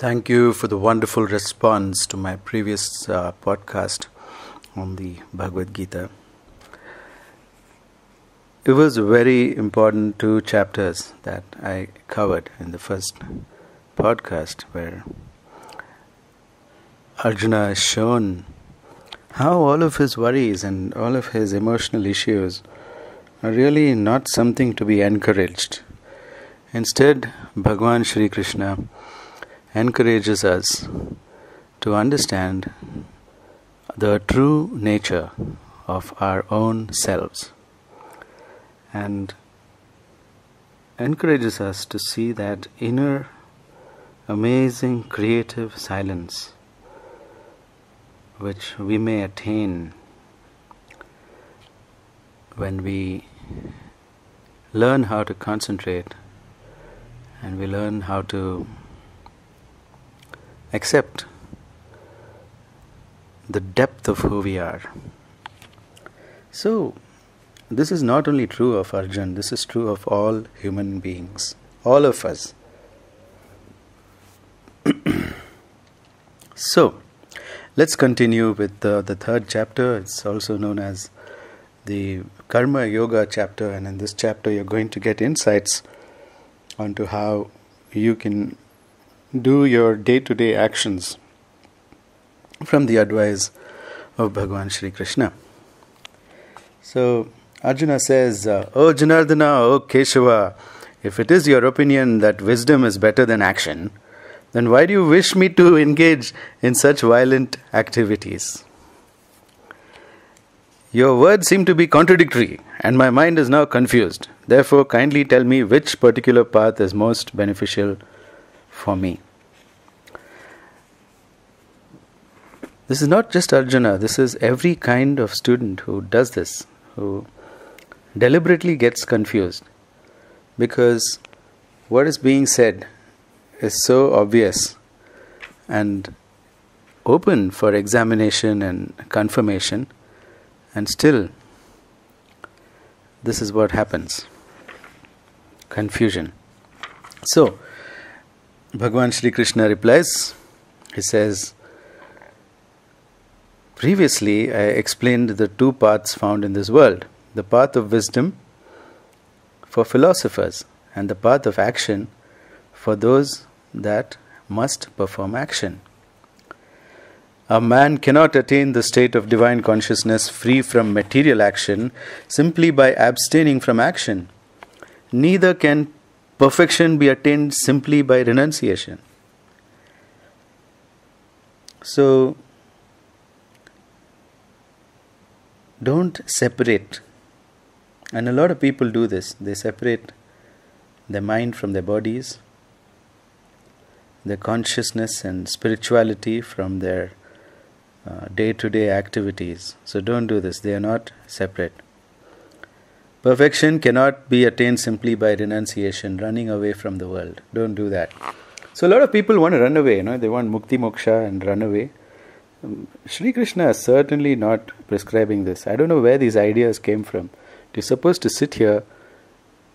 Thank you for the wonderful response to my previous podcast on the Bhagavad-Gita. It was very important 2 chapters that I covered in the first podcast, where Arjuna has shown how all of his worries and all of his emotional issues are really not something to be encouraged. Instead, Bhagavan Shri Krishna encourages us to understand the true nature of our own selves and encourages us to see that inner, amazing, creative silence which we may attain when we learn how to concentrate and we learn how to accept the depth of who we are. So, this is not only true of Arjun, this is true of all human beings, all of us. So, let's continue with the 3rd chapter. It's also known as the Karma Yoga chapter, and in this chapter you're going to get insights onto how you can do your day-to-day actions from the advice of Bhagavan Shri Krishna. So, Arjuna says, O Janardana, O Keshava, if it is your opinion that wisdom is better than action, then why do you wish me to engage in such violent activities? Your words seem to be contradictory, and my mind is now confused. Therefore, kindly tell me which particular path is most beneficial for me. This is not just Arjuna, this is every kind of student who does this, who deliberately gets confused, because what is being said is so obvious and open for examination and confirmation, and still this is what happens. Confusion. So, Bhagavan Shri Krishna replies, he says, previously I explained the 2 paths found in this world, the path of wisdom for philosophers and the path of action for those that must perform action. A man cannot attain the state of divine consciousness free from material action simply by abstaining from action. Neither can perfection be attained simply by renunciation. So, don't separate. And a lot of people do this. They separate their mind from their bodies, their consciousness and spirituality from their day-to-day activities. So don't do this. They are not separate. Perfection cannot be attained simply by renunciation, running away from the world. Don't do that. So a lot of people want to run away. They want mukti moksha and run away. Shri Krishna is certainly not prescribing this. I don't know where these ideas came from. You're supposed to sit here,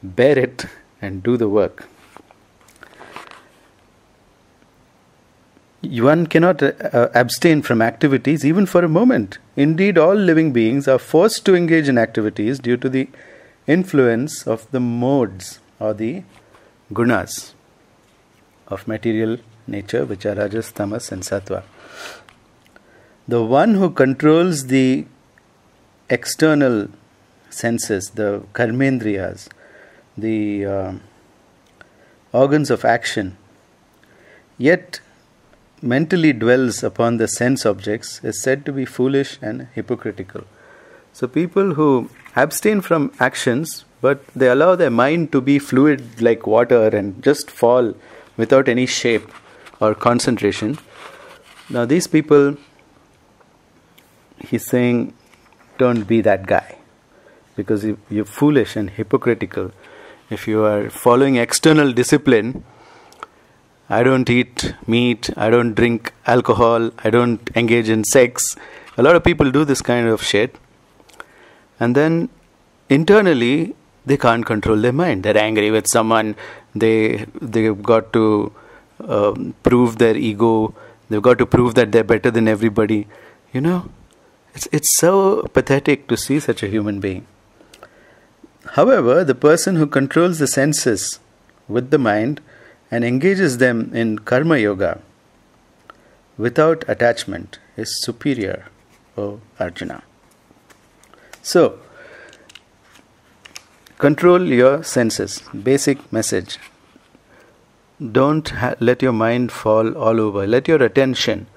bear it, and do the work. One cannot abstain from activities even for a moment. Indeed, all living beings are forced to engage in activities due to the influence of the modes or the gunas of material nature, which are rajas, tamas and sattva. The one who controls the external senses, the karmendriyas, the organs of action, yet mentally dwells upon the sense objects, is said to be foolish and hypocritical. So people who abstain from actions, but they allow their mind to be fluid like water and just fall without any shape or concentration. Now these people, he's saying, don't be that guy, because you're foolish and hypocritical. If you are following external discipline, I don't eat meat, I don't drink alcohol, I don't engage in sex. A lot of people do this kind of shit. And then internally, they can't control their mind. They're angry with someone, they've got to prove their ego. They've got to prove that they're better than everybody. It's so pathetic to see such a human being. However, the person who controls the senses with the mind and engages them in karma yoga without attachment is superior, O Arjuna. So, control your senses. Basic message. Don't let your mind fall all over. Let your attention,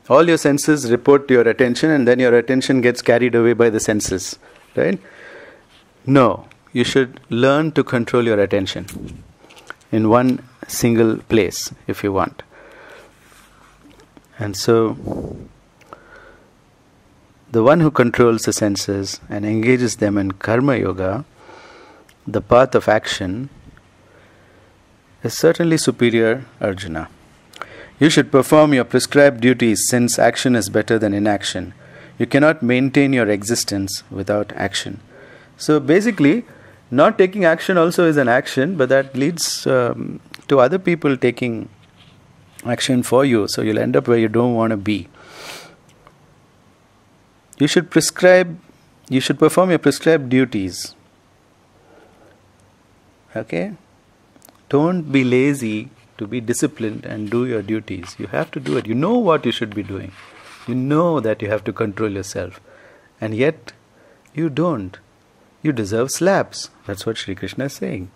all your senses report to your attention, and then your attention gets carried away by the senses, right? No, you should learn to control your attention in one single place if you want. And so, the one who controls the senses and engages them in karma yoga, the path of action, is certainly superior, Arjuna. You should perform your prescribed duties, since action is better than inaction. You cannot maintain your existence without action. So basically, not taking action also is an action, but that leads to other people taking action for you. So you'll end up where you don't want to be. You should perform your prescribed duties. Okay? Don't be lazy to be disciplined and do your duties. You have to do it. You know what you should be doing. You know that you have to control yourself. And yet, you don't. You deserve slaps. That's what Sri Krishna is saying.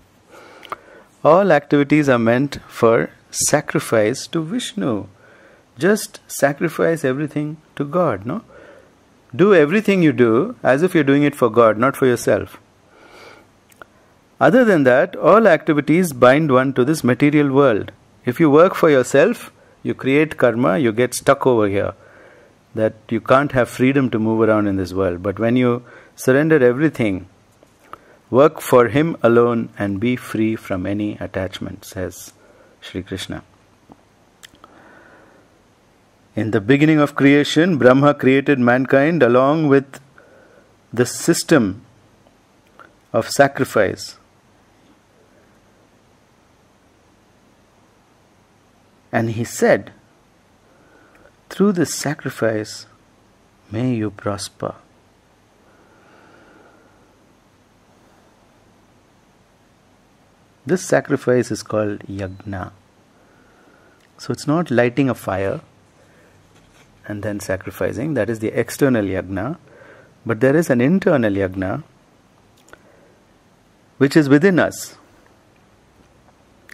All activities are meant for sacrifice to Vishnu. Just sacrifice everything to God, no? Do everything you do as if you're doing it for God, not for yourself. Other than that, all activities bind one to this material world. If you work for yourself, you create karma, you get stuck over here. That you can't have freedom to move around in this world. But when you surrender everything, work for Him alone and be free from any attachment, says Sri Krishna. In the beginning of creation, Brahma created mankind along with the system of sacrifice. And He said, through this sacrifice, may you prosper. This sacrifice is called yajna. So it's not lighting a fire and then sacrificing. That is the external yajna. But there is an internal yajna which is within us.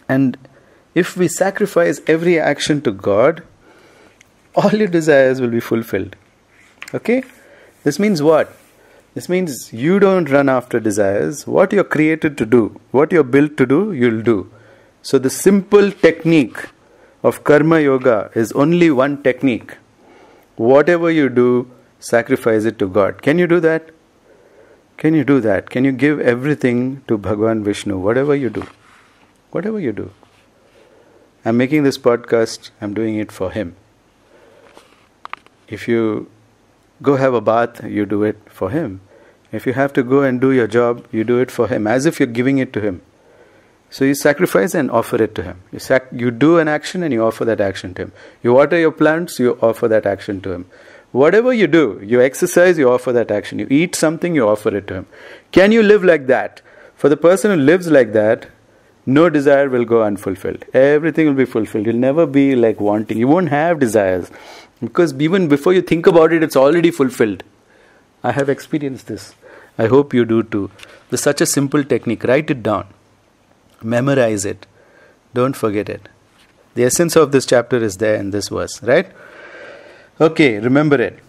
And if we sacrifice every action to God, all your desires will be fulfilled. Okay? This means what? This means you don't run after desires. What you're created to do, what you're built to do, you'll do. So the simple technique of karma yoga is only one technique. Whatever you do, sacrifice it to God. Can you do that? Can you do that? Can you give everything to Bhagavan Vishnu? Whatever you do. Whatever you do. I'm making this podcast, I'm doing it for Him. If you go have a bath, you do it for Him. If you have to go and do your job, you do it for Him, as if you're giving it to Him. So you sacrifice and offer it to Him. You do an action and you offer that action to Him. You water your plants, you offer that action to Him. Whatever you do, you exercise, you offer that action. You eat something, you offer it to Him. Can you live like that? For the person who lives like that, no desire will go unfulfilled. Everything will be fulfilled. You'll never be like wanting. You won't have desires. Because even before you think about it, it's already fulfilled. I have experienced this. I hope you do too. There's such a simple technique. Write it down. Memorize it. Don't forget it. The essence of this chapter is there in this verse, right? Okay, remember it.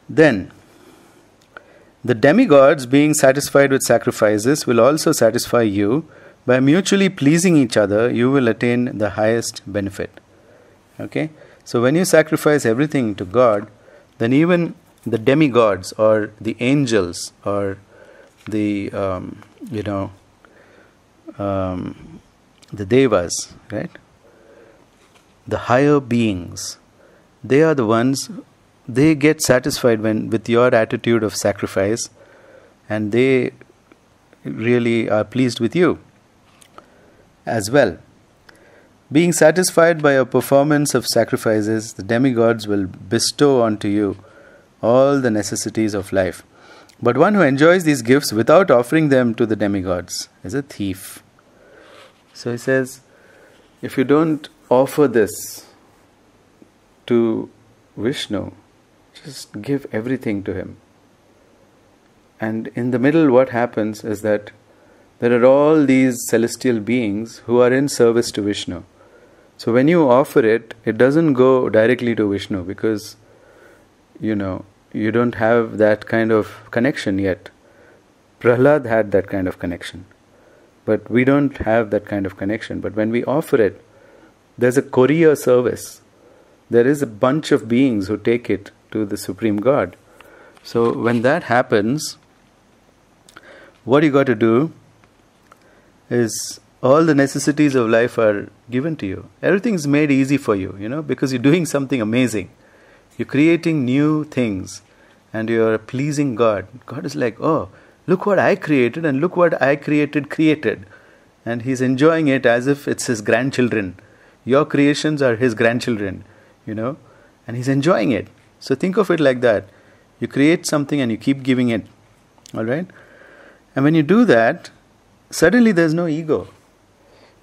Then, the demigods, being satisfied with sacrifices, will also satisfy you. By mutually pleasing each other, you will attain the highest benefit. Okay? So when you sacrifice everything to God, then even the demigods or the angels or the, the devas, right? The higher beings, they are the ones, they get satisfied with your attitude of sacrifice, and they really are pleased with you as well. Being satisfied by your performance of sacrifices, the demigods will bestow onto you all the necessities of life. But one who enjoys these gifts without offering them to the demigods is a thief. So he says, if you don't offer this to Vishnu, just give everything to him. And in the middle, what happens is that there are all these celestial beings who are in service to Vishnu. So when you offer it, it doesn't go directly to Vishnu because, you don't have that kind of connection yet. Prahlad had that kind of connection. But we don't have that kind of connection. But when we offer it, there's a courier service. There is a bunch of beings who take it to the Supreme God. So when that happens, what you got to do is all the necessities of life are given to you. Everything's made easy for you, because you're doing something amazing. You're creating new things and you're pleasing God. God is like, oh, look what I created and look what I created. And He's enjoying it as if it's His grandchildren. Your creations are His grandchildren, and He's enjoying it. So think of it like that. You create something and you keep giving it. Alright? And when you do that, suddenly there's no ego.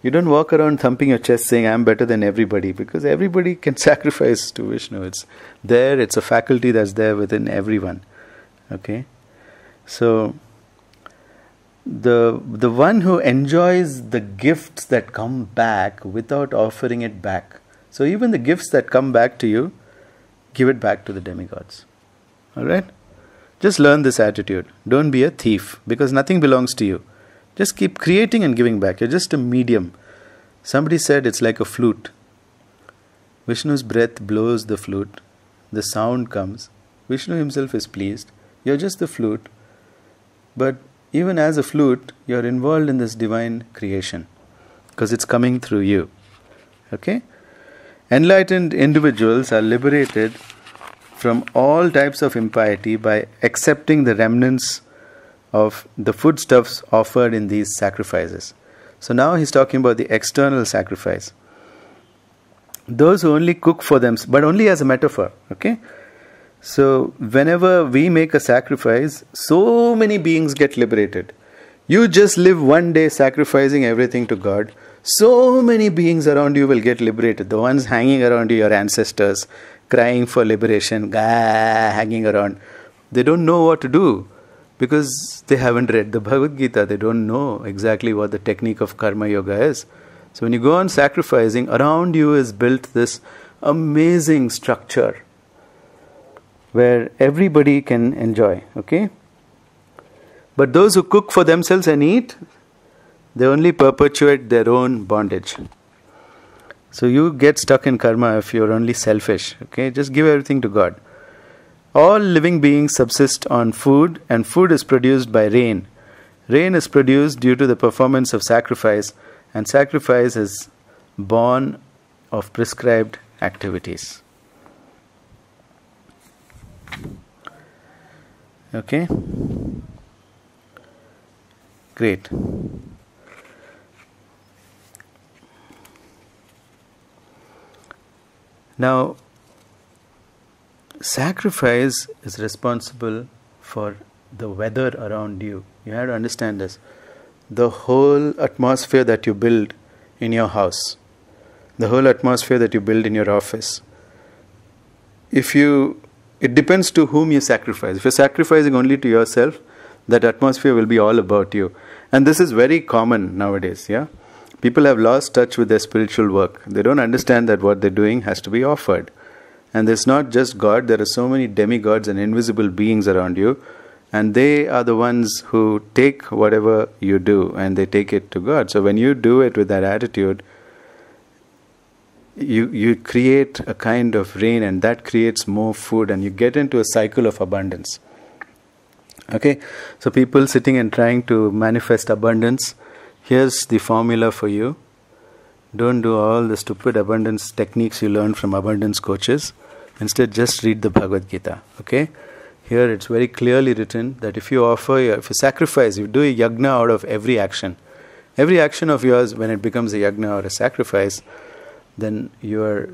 You don't walk around thumping your chest saying, I'm better than everybody, because everybody can sacrifice to Vishnu. It's there, it's a faculty that's there within everyone. Okay? So, the one who enjoys the gifts that come back without offering it back. So even the gifts that come back to you, give it back to the demigods. Alright? Just learn this attitude. Don't be a thief, because nothing belongs to you. Just keep creating and giving back. You're just a medium. Somebody said it's like a flute. Vishnu's breath blows the flute. The sound comes. Vishnu himself is pleased. You're just the flute. But even as a flute, you're involved in this divine creation, because it's coming through you. Okay? Enlightened individuals are liberated from all types of impiety by accepting the remnants of the foodstuffs offered in these sacrifices. So now he's talking about the external sacrifice. Those who only cook for them, but only as a metaphor. Okay? So whenever we make a sacrifice, so many beings get liberated. You just live one day sacrificing everything to God. So many beings around you will get liberated. The ones hanging around you, your ancestors, crying for liberation, hanging around. They don't know what to do, because they haven't read the Bhagavad-Gita. They don't know exactly what the technique of karma yoga is. So when you go on sacrificing, around you is built this amazing structure where everybody can enjoy. Okay? But those who cook for themselves and eat, they only perpetuate their own bondage. So you get stuck in karma if you're only selfish. Okay? Just give everything to God. All living beings subsist on food, and food is produced by rain. Rain is produced due to the performance of sacrifice, and sacrifice is born of prescribed activities. Okay? Great. Now, sacrifice is responsible for the weather around you. You have to understand this. The whole atmosphere that you build in your house, the whole atmosphere that you build in your office, it depends to whom you sacrifice. If you're sacrificing only to yourself, that atmosphere will be all about you. And this is very common nowadays, yeah? People have lost touch with their spiritual work. They don't understand that what they're doing has to be offered. And there's not just God, there are so many demigods and invisible beings around you, and they are the ones who take whatever you do and they take it to God. So when you do it with that attitude, you create a kind of rain, and that creates more food, and you get into a cycle of abundance. Okay, so people sitting and trying to manifest abundance, here's the formula for you. Don't do all the stupid abundance techniques you learn from abundance coaches. Instead, just read the Bhagavad-Gita. Okay? Here it's very clearly written that if you sacrifice, you do a yajna out of every action. Every action of yours, when it becomes a yajna or a sacrifice, then you're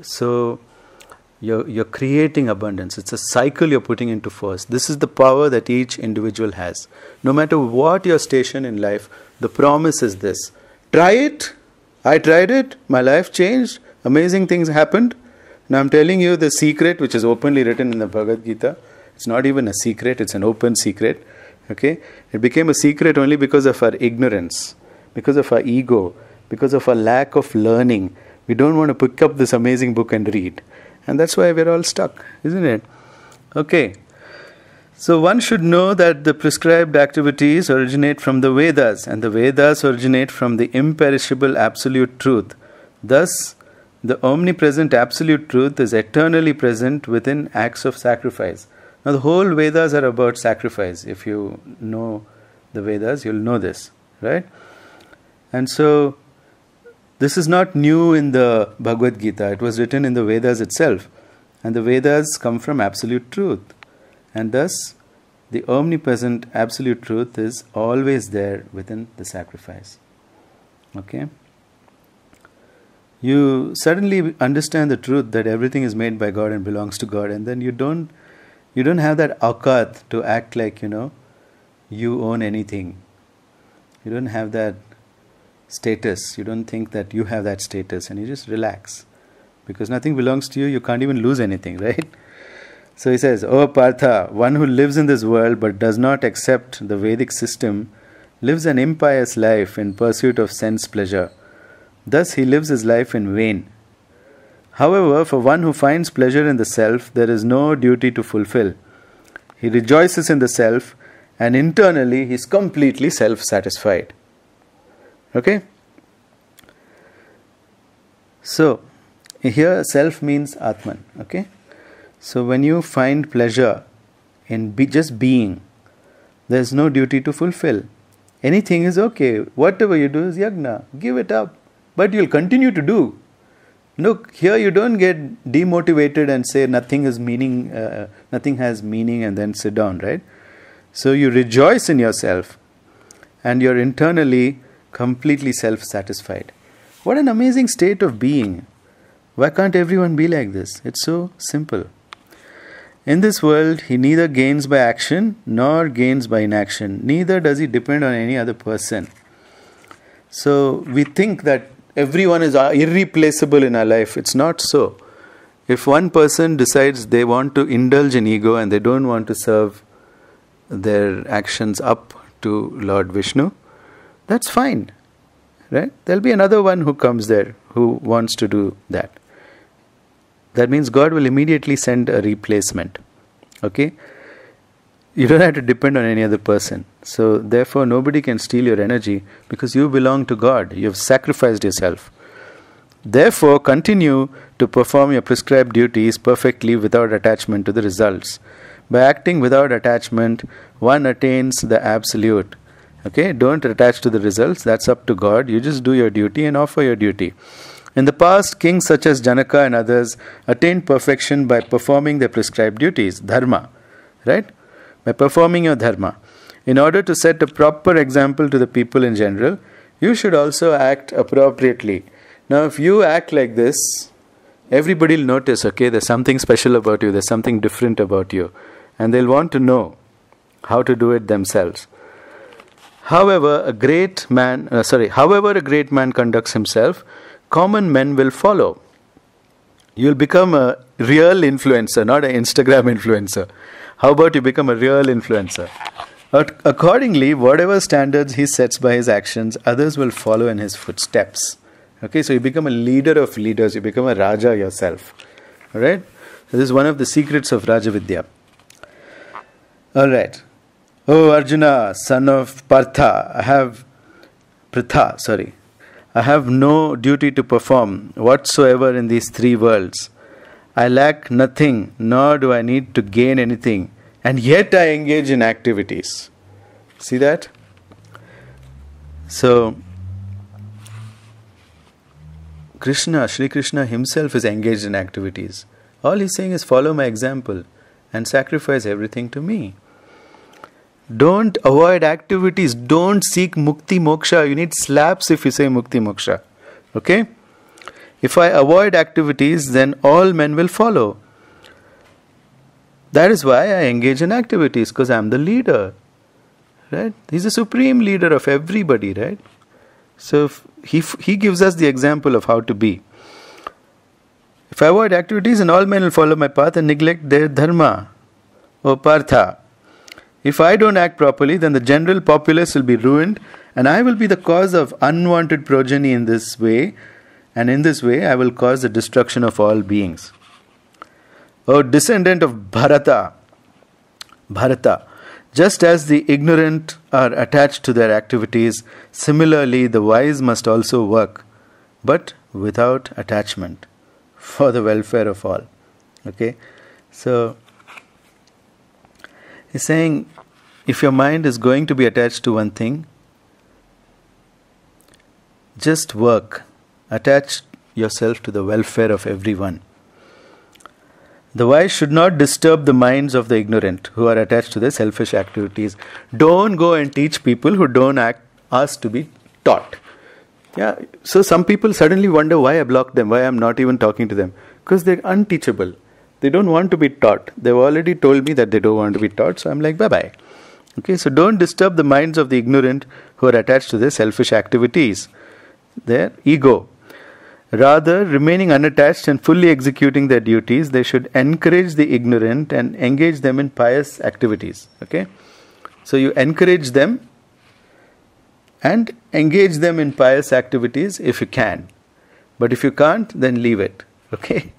creating abundance. It's a cycle you're putting into force. This is the power that each individual has. No matter what your station in life, the promise is this. Try it. I tried it. My life changed. Amazing things happened. Now I'm telling you the secret, which is openly written in the Bhagavad-Gita. It's not even a secret. It's an open secret. Okay? It became a secret only because of our ignorance, because of our ego, because of our lack of learning. We don't want to pick up this amazing book and read. And that's why we're all stuck, isn't it? Okay. So one should know that the prescribed activities originate from the Vedas, and the Vedas originate from the imperishable absolute truth. Thus, the omnipresent absolute truth is eternally present within acts of sacrifice. Now the whole Vedas are about sacrifice. If you know the Vedas, you'll know this, right? And so, this is not new in the Bhagavad-Gita. It was written in the Vedas itself. And the Vedas come from absolute truth. And thus, the omnipresent absolute truth is always there within the sacrifice. Okay? You suddenly understand the truth that everything is made by God and belongs to God, and then you don't have that aukat to act like, you own anything. You don't have that status. You don't think that you have that status, and you just relax. Because nothing belongs to you, you can't even lose anything, right? So he says, "O Partha, one who lives in this world but does not accept the Vedic system lives an impious life in pursuit of sense pleasure. Thus he lives his life in vain. However, for one who finds pleasure in the self, there is no duty to fulfill. He rejoices in the self, and internally he is completely self-satisfied." Okay? So, here self means Atman. Okay? So when you find pleasure in just being, there is no duty to fulfill. Anything is okay. Whatever you do is yagna. Give it up. But you'll continue to do. Look, here you don't get demotivated and say nothing has meaning and then sit down, right? So you rejoice in yourself and you're internally completely self-satisfied. What an amazing state of being. Why can't everyone be like this? It's so simple. In this world, he neither gains by action nor gains by inaction. Neither does he depend on any other person. So we think that everyone is irreplaceable in our life. It's not so. If one person decides they want to indulge in ego and they don't want to serve their actions up to Lord Vishnu, that's fine. Right? There'll be another one who comes there who wants to do that. That means God will immediately send a replacement. Okay? You don't have to depend on any other person. So therefore nobody can steal your energy because you belong to God. You have sacrificed yourself. Therefore continue to perform your prescribed duties perfectly without attachment to the results. By acting without attachment, one attains the absolute. Okay? Don't attach to the results. That's up to God. You just do your duty and offer your duty. In the past, kings such as Janaka and others attained perfection by performing their prescribed duties, dharma. Right? By performing your dharma. In order to set a proper example to the people in general, you should also act appropriately. Now, if you act like this, everybody will notice, okay, there's something special about you, there's something different about you. And they'll want to know how to do it themselves. However a great man conducts himself, common men will follow. You'll become a real influencer, not an Instagram influencer. How about you become a real influencer? Accordingly, whatever standards he sets by his actions, others will follow in his footsteps. Okay, so you become a leader of leaders, you become a Raja yourself. Alright? So this is one of the secrets of Raja Vidya. Alright. Oh Arjuna, son of Partha, I have no duty to perform whatsoever in these three worlds. I lack nothing, nor do I need to gain anything, and yet I engage in activities. See that? So, Sri Krishna himself is engaged in activities. All he's saying is follow my example and sacrifice everything to me. Don't avoid activities. Don't seek mukti moksha. You need slaps if you say mukti moksha. Okay? If I avoid activities, then all men will follow. That is why I engage in activities, because I am the leader. Right? He's the supreme leader of everybody, right? So he gives us the example of how to be. If I avoid activities, and all men will follow my path and neglect their dharma. O Partha, if I don't act properly, then the general populace will be ruined, and I will be the cause of unwanted progeny in this way, and in this way I will cause the destruction of all beings. O descendant of Bharata, just as the ignorant are attached to their activities, similarly the wise must also work, but without attachment, for the welfare of all. Okay? So, he's saying, if your mind is going to be attached to one thing, just work. Attach yourself to the welfare of everyone. The wise should not disturb the minds of the ignorant who are attached to their selfish activities. Don't go and teach people who don't ask to be taught. Yeah. So some people suddenly wonder why I blocked them, why I'm not even talking to them. Because they're unteachable. They don't want to be taught. They've already told me that they don't want to be taught, so I'm like, bye-bye. Okay, so don't disturb the minds of the ignorant who are attached to their selfish activities, their ego. Rather, remaining unattached and fully executing their duties, they should encourage the ignorant and engage them in pious activities. Okay? So you encourage them and engage them in pious activities if you can. But if you can't, then leave it. Okay?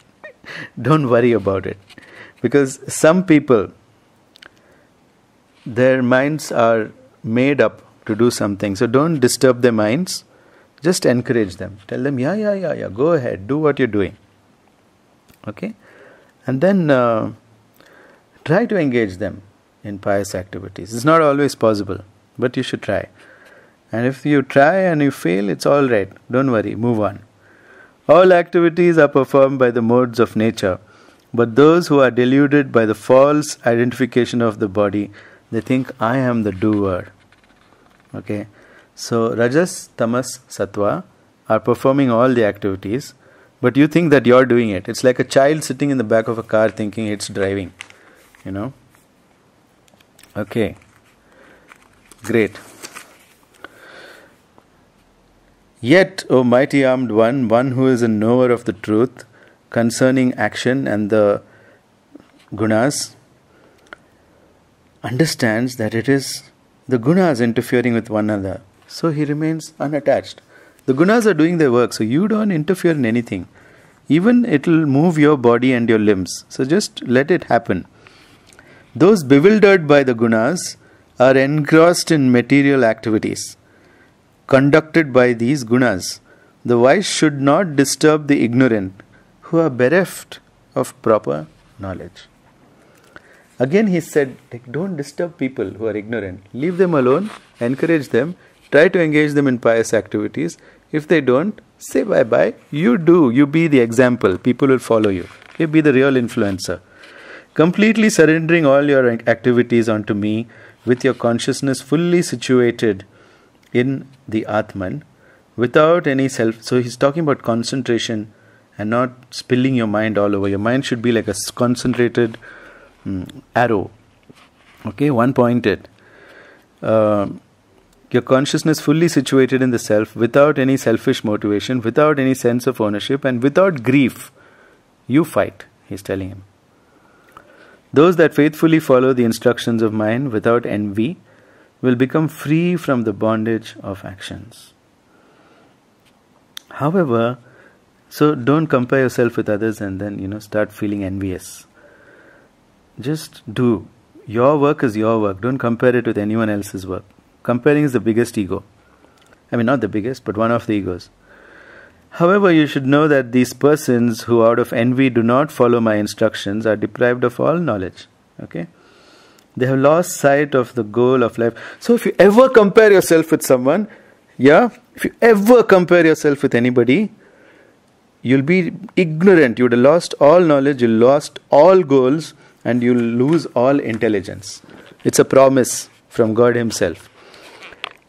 Don't worry about it. Because some people, their minds are made up to do something. So don't disturb their minds. Just encourage them. Tell them, yeah, go ahead, do what you're doing. Okay? And then try to engage them in pious activities. It's not always possible, but you should try. And if you try and you fail, it's all right. Don't worry, move on. All activities are performed by the modes of nature, but those who are deluded by the false identification of the body, they think, I am the doer. Okay? So, Rajas, Tamas, Sattva are performing all the activities, but you think that you're doing it. It's like a child sitting in the back of a car thinking it's driving. You know? Okay. Great. Yet, O mighty armed one who is a knower of the truth concerning action and the gunas, understands that it is the gunas interfering with one another. So he remains unattached. The gunas are doing their work, so you don't interfere in anything. Even it will move your body and your limbs. So just let it happen. Those bewildered by the gunas are engrossed in material activities conducted by these gunas. The wise should not disturb the ignorant who are bereft of proper knowledge. Again he said, don't disturb people who are ignorant. Leave them alone, encourage them, try to engage them in pious activities. If they don't, say bye-bye. You do. You be the example. People will follow you. You be the real influencer. Completely surrendering all your activities onto me with your consciousness fully situated in the Atman without any self. So he's talking about concentration and not spilling your mind all over. Your mind should be like a concentrated arrow. Okay, one-pointed. Your consciousness fully situated in the self without any selfish motivation, without any sense of ownership, and without grief. You fight, he's telling him. Those that faithfully follow the instructions of mine without envy will become free from the bondage of actions. However, so don't compare yourself with others and then, start feeling envious. Just do. Your work is your work. Don't compare it with anyone else's work. Comparing is the biggest ego. I mean, not the biggest, but one of the egos. However, you should know that these persons who out of envy do not follow my instructions are deprived of all knowledge. Okay? They have lost sight of the goal of life. So if you ever compare yourself with someone, if you ever compare yourself with anybody, you'll be ignorant. You would have lost all knowledge, you'll lost all goals, and you'll lose all intelligence. It's a promise from God Himself.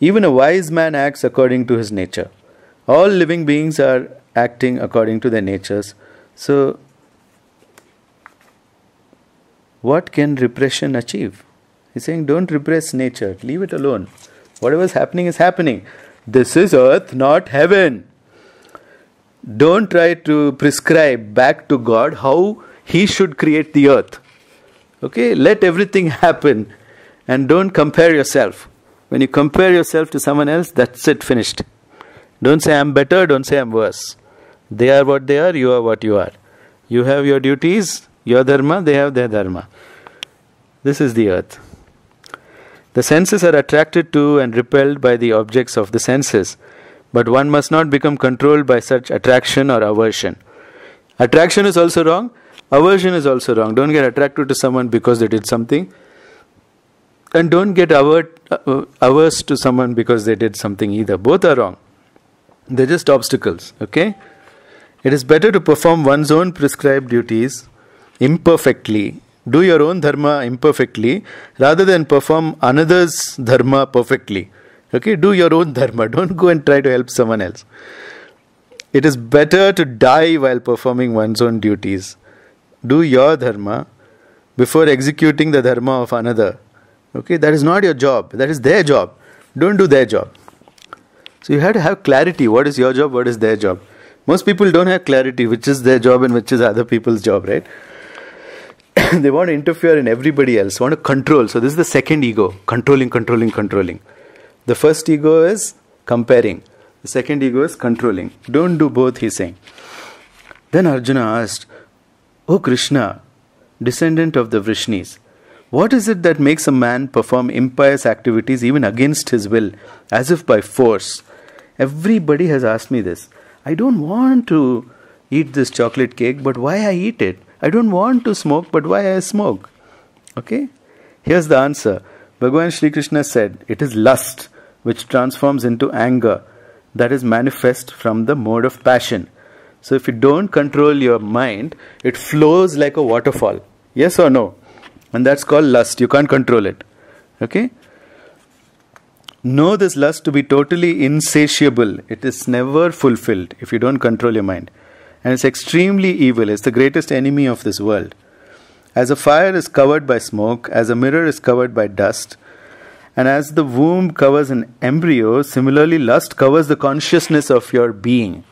Even a wise man acts according to his nature. All living beings are acting according to their natures. So, what can repression achieve? He's saying, don't repress nature, leave it alone. Whatever is happening is happening. This is earth, not heaven. Don't try to prescribe back to God how He should create the earth. Okay, let everything happen and don't compare yourself. When you compare yourself to someone else, that's it, finished. Don't say I'm better, don't say I'm worse. They are what they are, you are what you are. You have your duties, your dharma, they have their dharma. This is the earth. The senses are attracted to and repelled by the objects of the senses, but one must not become controlled by such attraction or aversion. Attraction is also wrong, aversion is also wrong. Don't get attracted to someone because they did something, and don't get averse to someone because they did something either. Both are wrong. They're just obstacles, okay? It is better to perform one's own prescribed duties imperfectly, do your own dharma imperfectly, rather than perform another's dharma perfectly. Okay, do your own dharma. Don't go and try to help someone else. It is better to die while performing one's own duties. Do your dharma before executing the dharma of another. Okay, that is not your job. That is their job. Don't do their job. So you have to have clarity. What is your job? What is their job? Most people don't have clarity which is their job and which is other people's job, right? They want to interfere in everybody else, want to control. So this is the second ego, controlling. The first ego is comparing. The second ego is controlling. Don't do both, he's saying. Then Arjuna asked, "O Krishna, descendant of the Vrishnis, what is it that makes a man perform impious activities even against his will, as if by force?" Everybody has asked me this. I don't want to eat this chocolate cake, but why I eat it? I don't want to smoke, but why I smoke? Okay? Here's the answer. Bhagavan Shri Krishna said, it is lust which transforms into anger that is manifest from the mode of passion. So if you don't control your mind, it flows like a waterfall. Yes or no? And that's called lust. You can't control it. Okay? Know this lust to be totally insatiable. It is never fulfilled if you don't control your mind. And it's extremely evil. It's the greatest enemy of this world. As a fire is covered by smoke, as a mirror is covered by dust, and as the womb covers an embryo, similarly lust covers the consciousness of your being.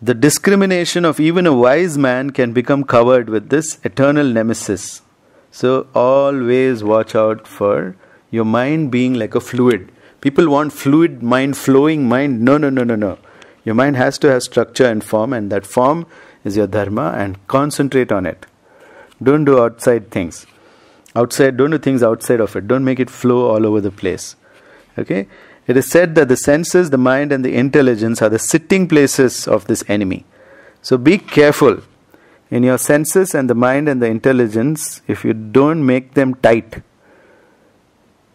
The discrimination of even a wise man can become covered with this eternal nemesis. So always watch out for your mind being like a fluid. People want fluid mind, flowing mind. No. Your mind has to have structure and form, and that form is your dharma, and concentrate on it. Don't do outside things. Don't do things outside of it. Don't make it flow all over the place. Okay? It is said that the senses, the mind and the intelligence are the sitting places of this enemy. So be careful in your senses and the mind and the intelligence. If you don't make them tight,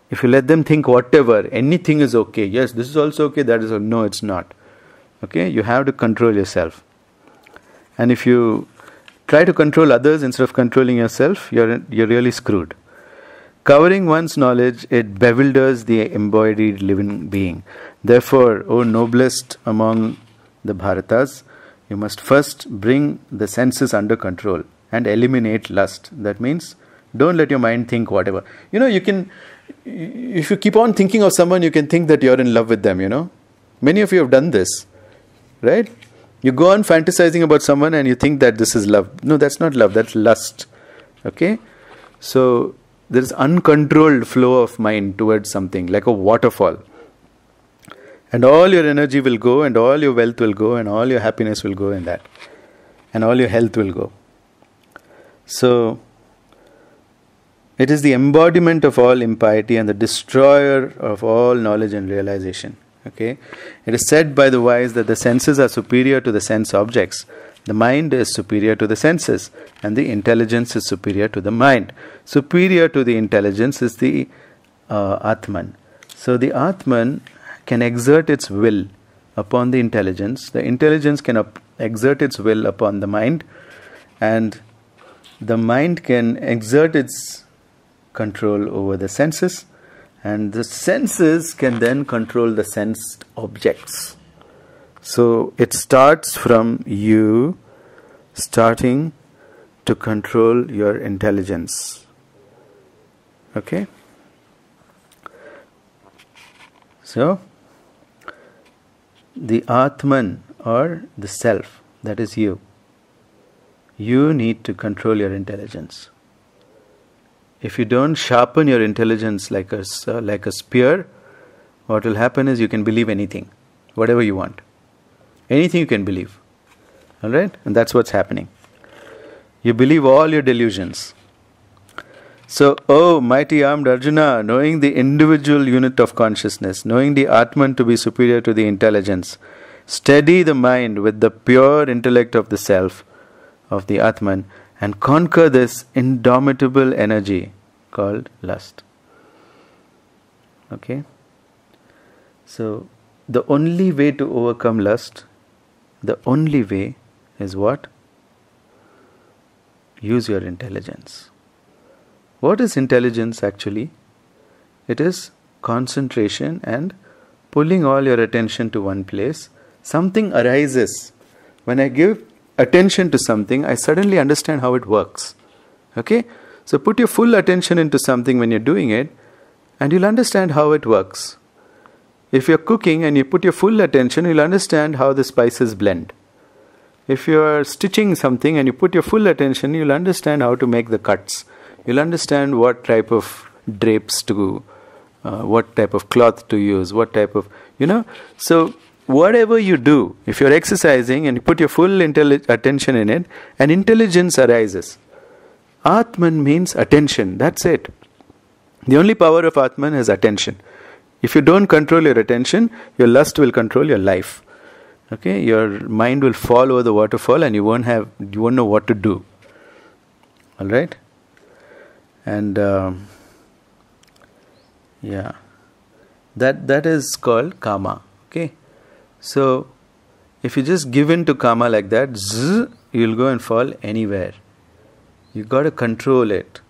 if you let them think whatever, anything is okay. Yes, this is also okay, that is okay. No, it's not. Okay, you have to control yourself. And if you try to control others instead of controlling yourself, you're really screwed. Covering one's knowledge, it bewilders the embodied living being. Therefore, O noblest among the Bharatas, you must first bring the senses under control and eliminate lust. That means, don't let your mind think whatever. You can, if you keep on thinking of someone, you can think that you're in love with them, Many of you have done this. Right? You go on fantasizing about someone and you think that this is love. No, that's not love, that's lust. Okay? So, there is uncontrolled flow of mind towards something, like a waterfall. And all your energy will go, and all your wealth will go, and all your happiness will go in that. And all your health will go. So, it is the embodiment of all impiety and the destroyer of all knowledge and realization. Okay, it is said by the wise that the senses are superior to the sense objects, the mind is superior to the senses, and the intelligence is superior to the mind. Superior to the intelligence is the Atman. So the Atman can exert its will upon the intelligence can exert its will upon the mind, and the mind can exert its control over the senses, and the senses can then control the sensed objects. So it starts from you starting to control your intelligence. Okay? So, the Atman or the self, that is you. You need to control your intelligence. If you don't sharpen your intelligence like a spear, what will happen is you can believe anything, whatever you want. Anything you can believe. Alright? And that's what's happening. You believe all your delusions. So, oh mighty armed Arjuna, knowing the individual unit of consciousness, knowing the Atman to be superior to the intelligence, steady the mind with the pure intellect of the self, of the Atman, and conquer this indomitable energy called lust. Okay? So, the only way to overcome lust, the only way is what? Use your intelligence. What is intelligence actually? It is concentration and pulling all your attention to one place. Something arises. When I give attention to something, I suddenly understand how it works. Okay? So put your full attention into something when you're doing it, and you'll understand how it works. If you're cooking and you put your full attention, you'll understand how the spices blend. If you're stitching something and you put your full attention, you'll understand how to make the cuts. You'll understand what type of drapes to, what type of cloth to use, what type of, So, whatever you do, if you're exercising and you put your full attention in it, and intelligence arises. Atman means attention, that's it. The only power of Atman is attention. If you don't control your attention, your lust will control your life. Okay, your mind will fall over the waterfall and you won't know what to do. All right? And that is called kama. Okay, so if you just give in to kama like that, you'll go and fall anywhere. You got to control it.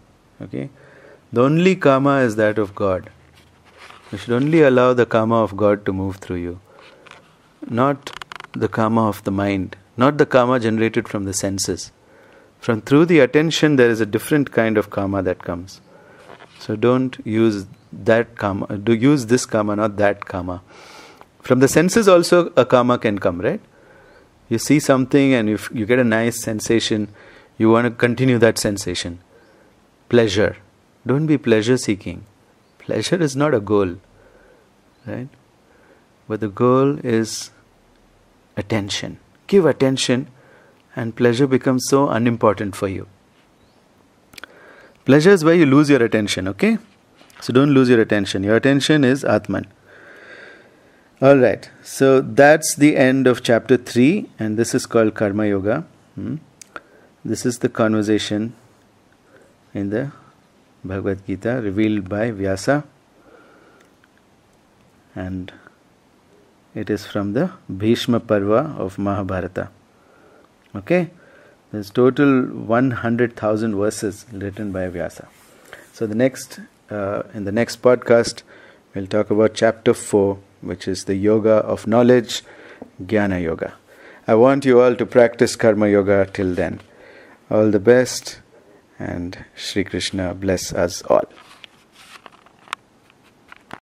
Okay, the only kama is that of God. You should only allow the kama of God to move through you, not the kama of the mind, not the kama generated from the senses. Through the attention, there is a different kind of karma that comes. So don't use that karma. Do use this karma, not that karma. From the senses also a karma can come, right? You see something and if you get a nice sensation, you want to continue that sensation. Pleasure. Don't be pleasure seeking. Pleasure is not a goal, right? But the goal is attention. Give attention. And pleasure becomes so unimportant for you. Pleasure is where you lose your attention, okay? So don't lose your attention. Your attention is Atman. Alright, so that's the end of chapter 3, and this is called Karma Yoga. This is the conversation in the Bhagavad-Gita revealed by Vyasa. And it is from the Bhishma Parva of Mahabharata. Okay, there's total 100,000 verses written by Vyasa. So in the next podcast, we'll talk about chapter 4, which is the Yoga of Knowledge, Jnana Yoga. I want you all to practice Karma Yoga till then. All the best, and Shri Krishna bless us all.